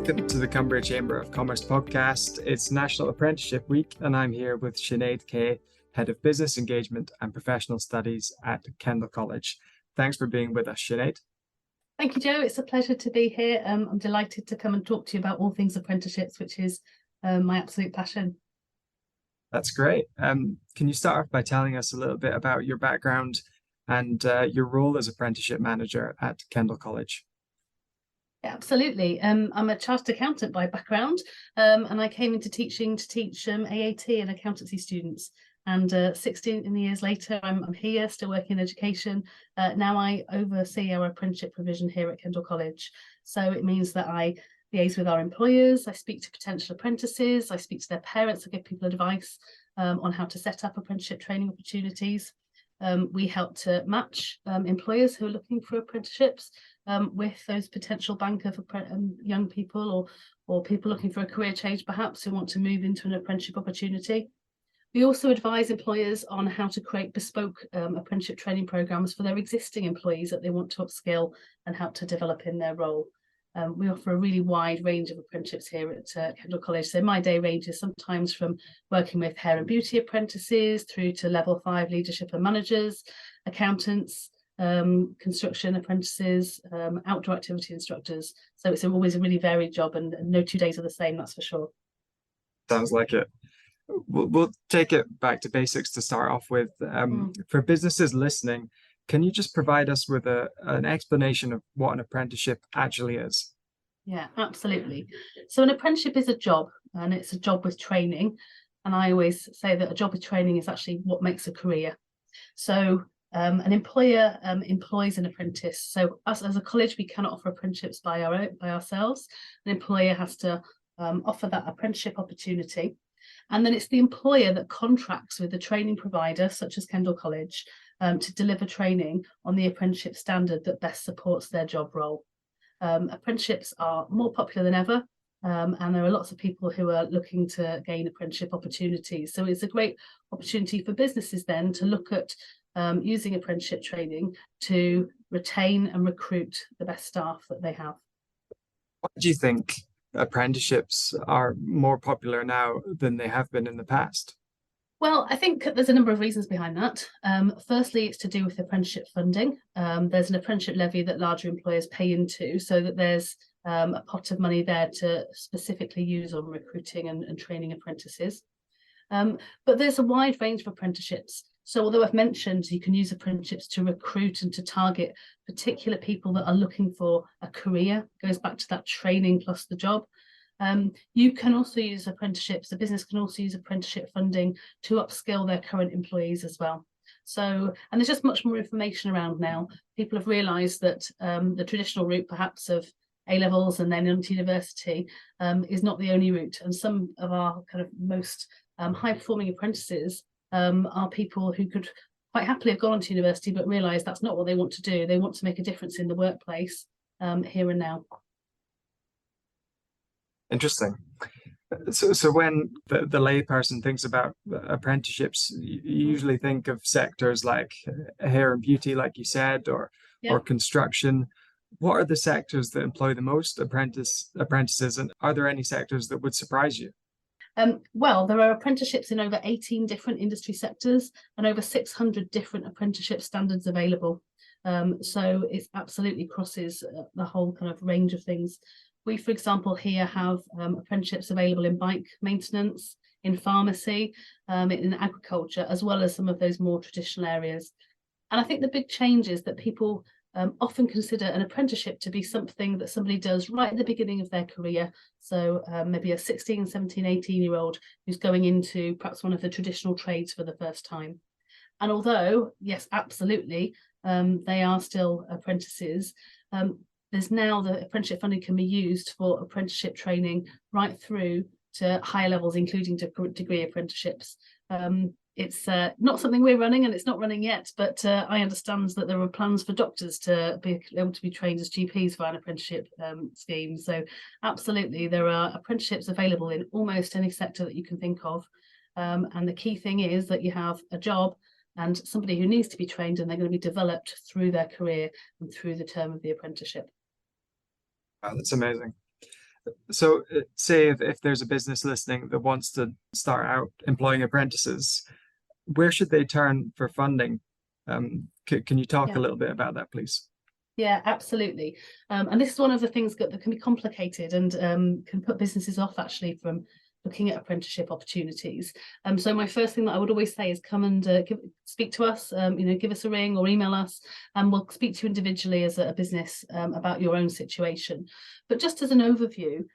Welcome to the Cumbria Chamber of Commerce podcast. It's National Apprenticeship Week, and I'm here with Sinéad Kay, Head of Business Engagement and Professional Studies at Kendal College. Thanks for being with us, Sinéad. Thank you, Joe. It's a pleasure to be here. I'm delighted to come and talk to you about all things apprenticeships, which is my absolute passion. That's great. Can you start off by telling us a little bit about your background and your role as apprenticeship manager at Kendal College? Yeah, absolutely. I'm a chartered accountant by background, and I came into teaching to teach AAT and accountancy students. And 16 years later, I'm here, still working in education. Now I oversee our apprenticeship provision here at Kendal College. So it means that I liaise with our employers, I speak to potential apprentices, I speak to their parents, I give people advice on how to set up apprenticeship training opportunities. We help to match employers who are looking for apprenticeships with those potential bank of young people or people looking for a career change, perhaps, who want to move into an apprenticeship opportunity. We also advise employers on how to create bespoke apprenticeship training programs for their existing employees that they want to upskill and help to develop in their role. We offer a really wide range of apprenticeships here at Kendal College. So my day ranges sometimes from working with hair and beauty apprentices through to level 5 leadership and managers, accountants, construction apprentices, outdoor activity instructors. So it's always a really varied job, and no 2 days are the same, that's for sure. Sounds like it. We'll take it back to basics to start off with. For businesses listening, can you just provide us with an explanation of what an apprenticeship actually is? Yeah, absolutely. So an apprenticeship is a job, and it's a job with training. And I always say that a job with training is actually what makes a career. So an employer employs an apprentice. So us as a college, we cannot offer apprenticeships by ourselves. An employer has to offer that apprenticeship opportunity. And then it's the employer that contracts with the training provider, such as Kendal College, to deliver training on the apprenticeship standard that best supports their job role. Apprenticeships are more popular than ever, and there are lots of people who are looking to gain apprenticeship opportunities. So it's a great opportunity for businesses then to look at using apprenticeship training to retain and recruit the best staff that they have. Why do you think apprenticeships are more popular now than they have been in the past? Well, I think there's a number of reasons behind that. Firstly, it's to do with apprenticeship funding. There's an apprenticeship levy that larger employers pay into, so that there's a pot of money there to specifically use on recruiting and training apprentices. But there's a wide range of apprenticeships. So although I've mentioned you can use apprenticeships to recruit and to target particular people that are looking for a career, it goes back to that training plus the job. You can also use apprenticeships, the business can also use apprenticeship funding to upskill their current employees as well. So, and there's just much more information around now. People have realised that the traditional route perhaps of A-levels and then into university is not the only route. And some of our kind of most high-performing apprentices are people who could quite happily have gone on to university but realise that's not what they want to do. They want to make a difference in the workplace here and now. Interesting. So when the layperson thinks about apprenticeships, you usually think of sectors like hair and beauty, like you said, or construction. What are the sectors that employ the most apprentices, and are there any sectors that would surprise you? Well, there are apprenticeships in over 18 different industry sectors and over 600 different apprenticeship standards available. So it absolutely crosses the whole kind of range of things. We, for example, here have apprenticeships available in bike maintenance, in pharmacy, in agriculture, as well as some of those more traditional areas. And I think the big change is that people often consider an apprenticeship to be something that somebody does right at the beginning of their career. So maybe a 16, 17, 18-year-old who's going into perhaps one of the traditional trades for the first time. And although, yes, absolutely, they are still apprentices, there's now the apprenticeship funding can be used for apprenticeship training right through to higher levels, including degree apprenticeships. It's not something we're running, and it's not running yet, but I understand that there are plans for doctors to be able to be trained as GPs via an apprenticeship scheme. So absolutely, there are apprenticeships available in almost any sector that you can think of. And the key thing is that you have a job and somebody who needs to be trained, and they're going to be developed through their career and through the term of the apprenticeship. Wow, that's amazing. So say if there's a business listening that wants to start out employing apprentices, where should they turn for funding? Can you talk a little bit about that, please? Yeah, absolutely. And this is one of the things that can be complicated and can put businesses off actually from looking at apprenticeship opportunities. So my first thing that I would always say is come and speak to us, give us a ring or email us, and we'll speak to you individually as a business about your own situation. But just as an overview,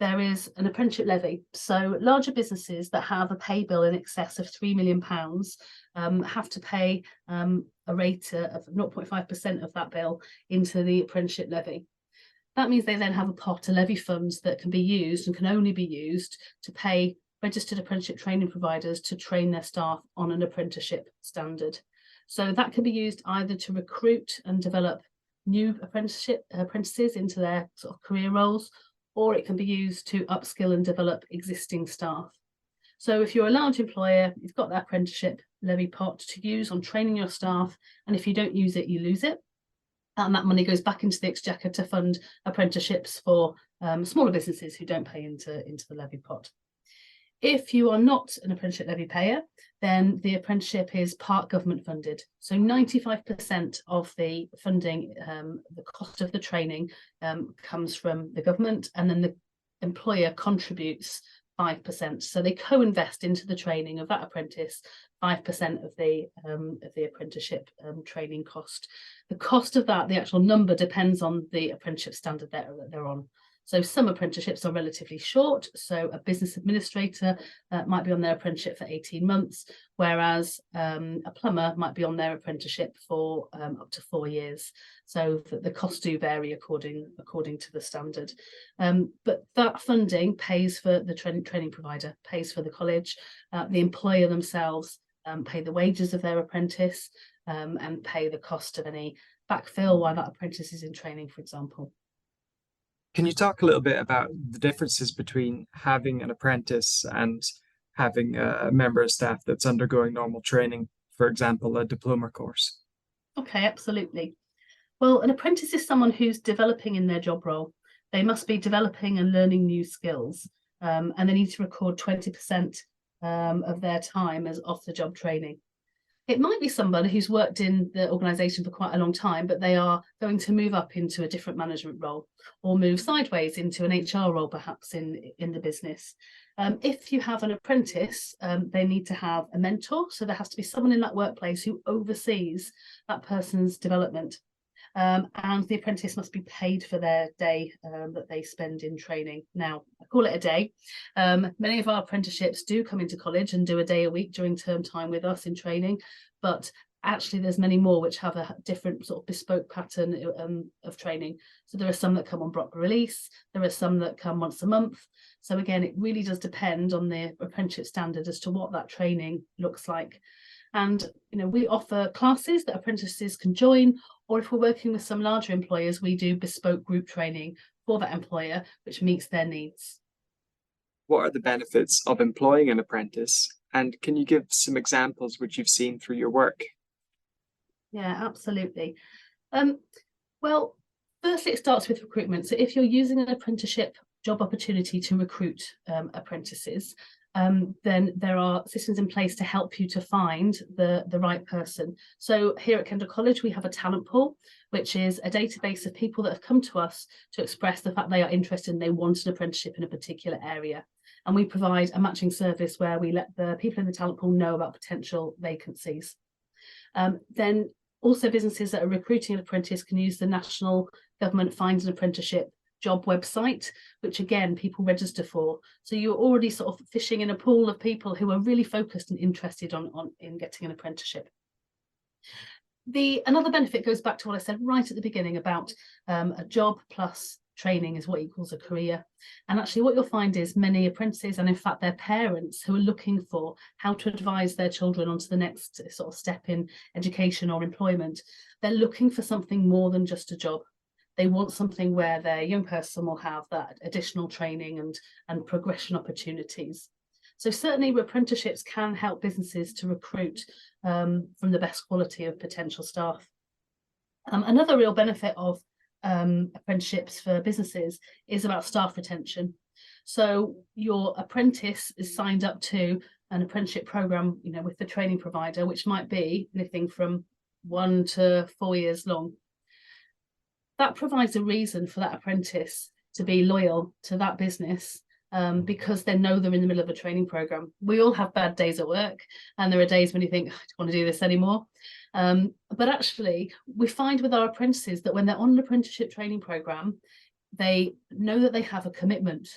there is an apprenticeship levy. So larger businesses that have a pay bill in excess of £3 million have to pay a rate of 0.5% of that bill into the apprenticeship levy. That means they then have a pot of levy funds that can be used and can only be used to pay registered apprenticeship training providers to train their staff on an apprenticeship standard. So that can be used either to recruit and develop new apprentices into their sort of career roles, or it can be used to upskill and develop existing staff. So if you're a large employer, you've got that apprenticeship levy pot to use on training your staff, and if you don't use it, you lose it. And that money goes back into the exchequer to fund apprenticeships for smaller businesses who don't pay into the levy pot. If you are not an apprenticeship levy payer, then the apprenticeship is part government funded. So 95% of the funding, the cost of the training comes from the government, and then the employer contributes 5%. So they co-invest into the training of that apprentice 5% of the apprenticeship training cost. The cost of that, the actual number, depends on the apprenticeship standard that they're on. So some apprenticeships are relatively short. So a business administrator might be on their apprenticeship for 18 months, whereas a plumber might be on their apprenticeship for up to 4 years. So the costs do vary according to the standard. But that funding pays for the training provider, pays for the college, the employer themselves pay the wages of their apprentice and pay the cost of any backfill while that apprentice is in training, for example. Can you talk a little bit about the differences between having an apprentice and having a member of staff that's undergoing normal training, for example, a diploma course? Okay, absolutely. Well, an apprentice is someone who's developing in their job role. They must be developing and learning new skills, and they need to record 20% of their time as off-the-job training. It might be somebody who's worked in the organisation for quite a long time, but they are going to move up into a different management role or move sideways into an HR role, perhaps in the business. If you have an apprentice, they need to have a mentor. So there has to be someone in that workplace who oversees that person's development. And the apprentice must be paid for their day that they spend in training. Now, I call it a day. Many of our apprenticeships do come into college and do a day a week during term time with us in training, but actually there's many more which have a different sort of bespoke pattern of training. So there are some that come on block release, there are some that come once a month. So again, it really does depend on the apprenticeship standard as to what that training looks like. And we offer classes that apprentices can join, or if we're working with some larger employers, we do bespoke group training for that employer, which meets their needs. What are the benefits of employing an apprentice? And can you give some examples which you've seen through your work? Yeah, absolutely. Well, firstly, it starts with recruitment. So if you're using an apprenticeship job opportunity to recruit apprentices, then there are systems in place to help you to find the right person. So here at Kendal College, we have a talent pool, which is a database of people that have come to us to express the fact they are interested and they want an apprenticeship in a particular area. And we provide a matching service where we let the people in the talent pool know about potential vacancies. Then also businesses that are recruiting an apprentice can use the national government finds an apprenticeship job website, which again people register for. So you're already sort of fishing in a pool of people who are really focused and interested in getting an apprenticeship. Another benefit goes back to what I said right at the beginning about a job plus training is what equals a career. And actually what you'll find is many apprentices, and in fact their parents, who are looking for how to advise their children onto the next sort of step in education or employment, they're looking for something more than just a job. They want something where their young person will have that additional training and progression opportunities. So certainly apprenticeships can help businesses to recruit from the best quality of potential staff. Another real benefit of apprenticeships for businesses is about staff retention. So your apprentice is signed up to an apprenticeship program, with the training provider, which might be anything from 1 to 4 years long. That provides a reason for that apprentice to be loyal to that business, because they know they're in the middle of a training program. We all have bad days at work, and there are days when you think, I don't want to do this anymore. But actually, we find with our apprentices that when they're on an apprenticeship training program, they know that they have a commitment,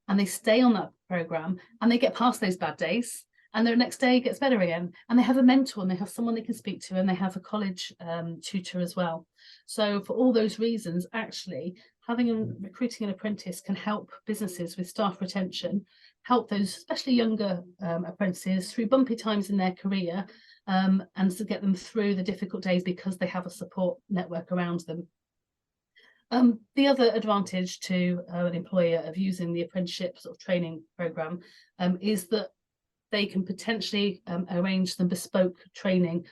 and they stay on that program, and they get past those bad days, and the next day gets better again, and they have a mentor, and they have someone they can speak to, and they have a college tutor as well. So for all those reasons, actually recruiting an apprentice can help businesses with staff retention, help those especially younger apprentices through bumpy times in their career, and to get them through the difficult days because they have a support network around them. The other advantage to an employer of using the apprenticeship sort of training program is that they can potentially arrange some bespoke training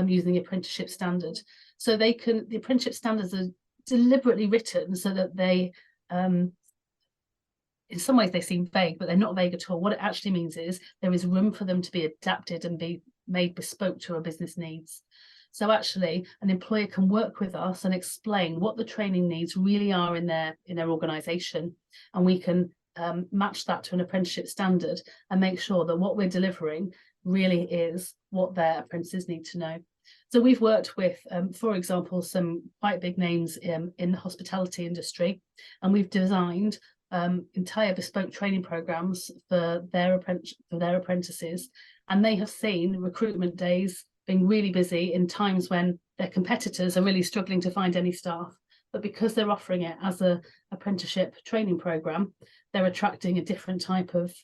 using the apprenticeship standard. So the apprenticeship standards are deliberately written so that they, in some ways they seem vague, but they're not vague at all. What it actually means is there is room for them to be adapted and be made bespoke to a business needs. So actually, an employer can work with us and explain what the training needs really are in their organisation, and we can match that to an apprenticeship standard and make sure that what we're delivering really is what their apprentices need to know. So we've worked with, for example, some quite big names in the hospitality industry, and we've designed entire bespoke training programs for their apprentices, and they have seen recruitment days being really busy in times when their competitors are really struggling to find any staff. But because they're offering it as an apprenticeship training program, they're attracting a different type of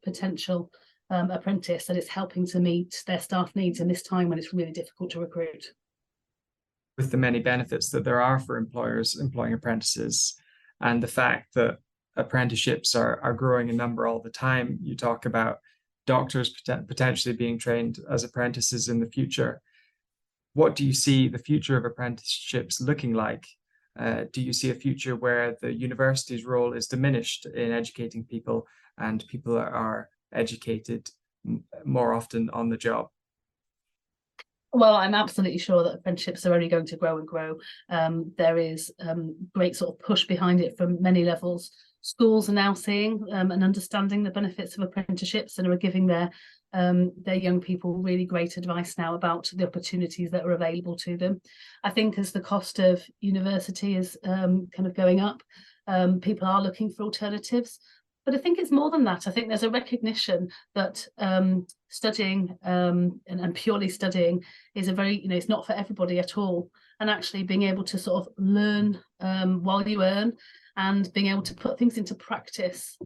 potential apprentice, and it's helping to meet their staff needs in this time when it's really difficult to recruit. With the many benefits that there are for employers employing apprentices, and the fact that apprenticeships are growing in number all the time, you talk about doctors potentially being trained as apprentices in the future. What do you see the future of apprenticeships looking like? Do you see a future where the university's role is diminished in educating people, and people are educated more often on the job? Well, I'm absolutely sure that apprenticeships are only going to grow and grow. There is great sort of push behind it from many levels. Schools are now seeing and understanding the benefits of apprenticeships, and are giving their young people really great advice now about the opportunities that are available to them. I think as the cost of university is kind of going up, people are looking for alternatives. But I think it's more than that. I think there's a recognition that studying and purely studying is a very, it's not for everybody at all. And actually being able to sort of learn while you earn, and being able to put things into practice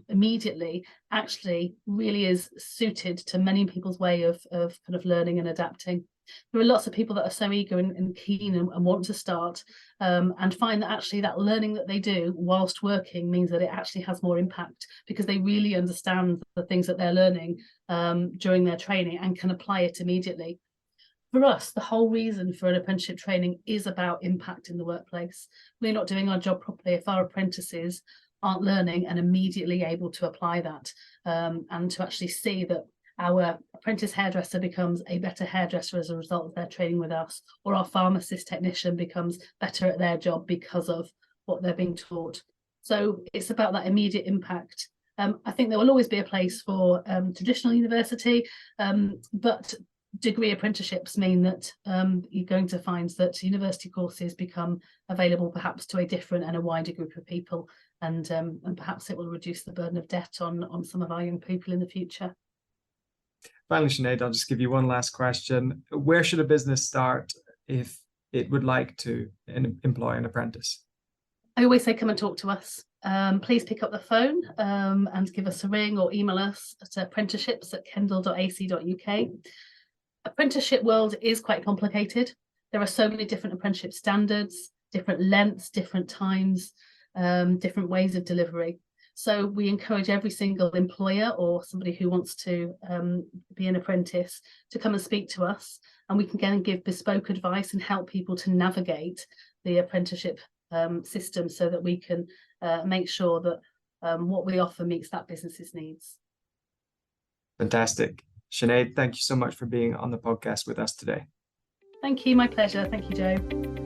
immediately actually really is suited to many people's way of kind of learning and adapting. There are lots of people that are so eager and keen and want to start, and find that actually that learning that they do whilst working means that it actually has more impact, because they really understand the things that they're learning during their training and can apply it immediately. For us, the whole reason for an apprenticeship training is about impact in the workplace. We're not doing our job properly if our apprentices aren't learning and immediately able to apply that, and to actually see that our apprentice hairdresser becomes a better hairdresser as a result of their training with us, or our pharmacist technician becomes better at their job because of what they're being taught. So it's about that immediate impact. I think there will always be a place for traditional university, but degree apprenticeships mean that you're going to find that university courses become available perhaps to a different and a wider group of people, and perhaps it will reduce the burden of debt on some of our young people in the future. Finally, Sinead, I'll just give you one last question. Where should a business start if it would like to employ an apprentice? I always say come and talk to us. Please pick up the phone and give us a ring, or email us at apprenticeships@kendal.ac.uk. Apprenticeship world is quite complicated. There are so many different apprenticeship standards, different lengths, different times, different ways of delivery. So we encourage every single employer or somebody who wants to be an apprentice to come and speak to us, and we can again give bespoke advice and help people to navigate the apprenticeship system, so that we can make sure that what we offer meets that business's needs. Fantastic. Sinead, thank you so much for being on the podcast with us today. Thank you, my pleasure. Thank you, Joe.